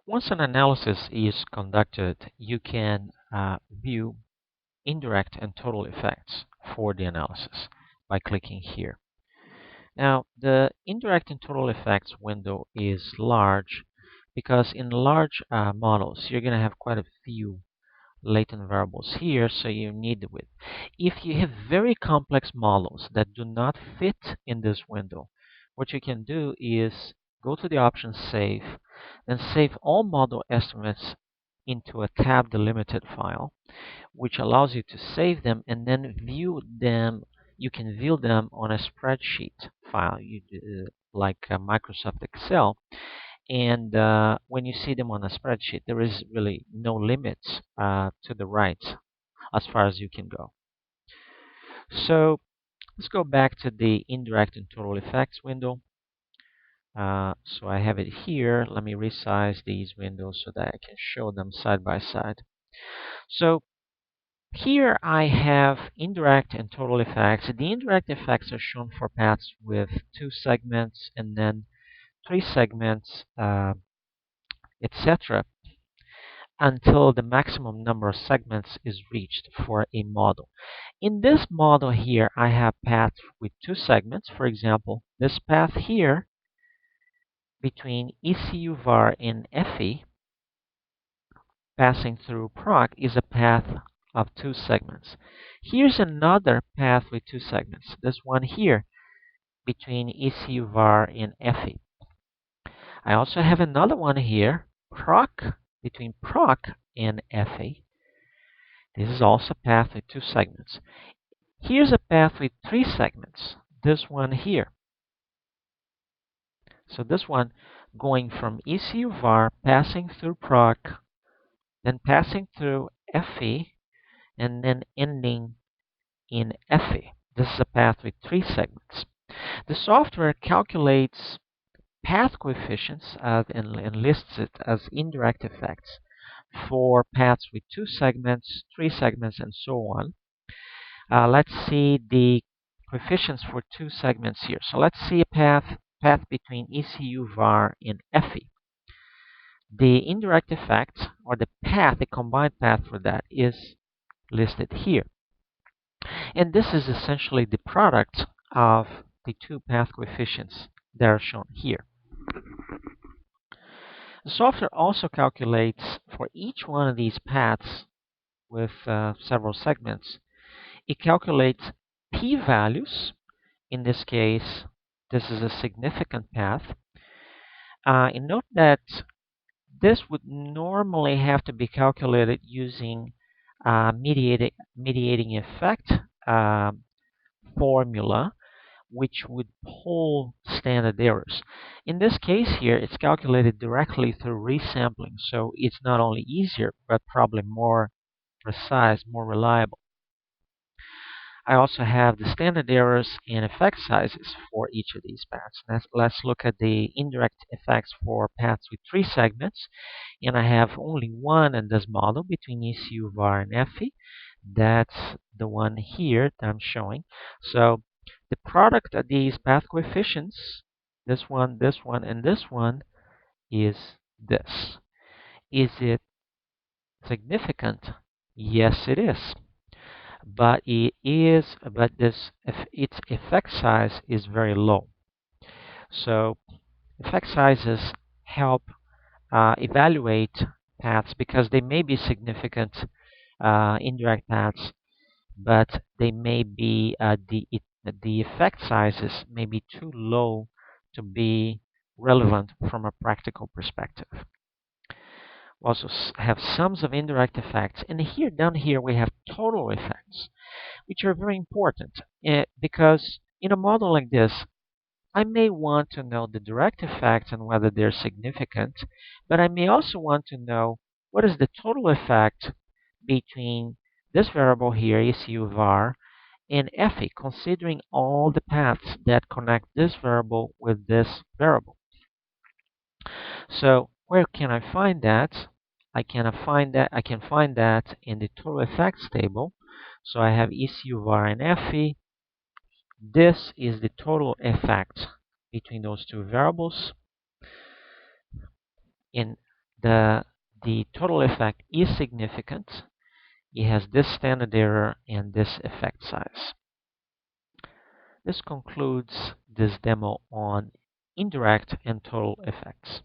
Once an analysis is conducted, you can view indirect and total effects for the analysis by clicking here. Now, the indirect and total effects window is large because in large models, you're going to have quite a few latent variables here, so you need the width. If you have very complex models that do not fit in this window, what you can do is go to the option Save, and save all model estimates into a tab delimited file, which allows you to save them and then view them. You can view them on a spreadsheet file, like Microsoft Excel. And when you see them on a spreadsheet, there is really no limits to the right as far as you can go. So let's go back to the indirect and total effects window. So I have it here. Let me resize these windows so that I can show them side by side. So here I have indirect and total effects. The indirect effects are shown for paths with 2 segments and then 3 segments, etc., until the maximum number of segments is reached for a model. In this model here, I have paths with 2 segments. For example, this path here between ECU var and FE passing through proc is a path of 2 segments. Here's another path with 2 segments. This one here between ECU var and FE. I also have another one here, proc, between proc and FE. This is also a path with 2 segments. Here's a path with 3 segments. This one here. So this one going from ECU var, passing through proc, then passing through FE, and then ending in FE. This is a path with 3 segments. The software calculates path coefficients and lists it as indirect effects for paths with 2 segments, 3 segments, and so on. Let's see the coefficients for 2 segments here. So let's see a path between ECU var and FE. The indirect effect, or the path, the combined path for that, is listed here. And this is essentially the product of the 2 path coefficients that are shown here. The software also calculates for each one of these paths with several segments. It calculates p-values. In this case, this is a significant path. And note that this would normally have to be calculated using mediating effect formula, which would pull standard errors. In this case here, it's calculated directly through resampling, so it's not only easier, but probably more precise, more reliable. I also have the standard errors and effect sizes for each of these paths. Let's look at the indirect effects for paths with 3 segments. And I have only one in this model between ECU var and FE. That's the one here that I'm showing. So the product of these path coefficients, this one, and this one, is this. Is it significant? Yes, it is. But its effect size is very low. So effect sizes help evaluate paths because they may be significant indirect paths, but they may be the effect sizes may be too low to be relevant from a practical perspective. We also have sums of indirect effects, and here down here we have total effects, which are very important because in a model like this, I may want to know the direct effects and whether they're significant, but I may also want to know what is the total effect between this variable here, ECU var, and FE, considering all the paths that connect this variable with this variable. So where can I find that? I can find that in the total effects table. So I have ECU var and FE. This is the total effect between those 2 variables. And the total effect is significant. It has this standard error and this effect size. This concludes this demo on indirect and total effects.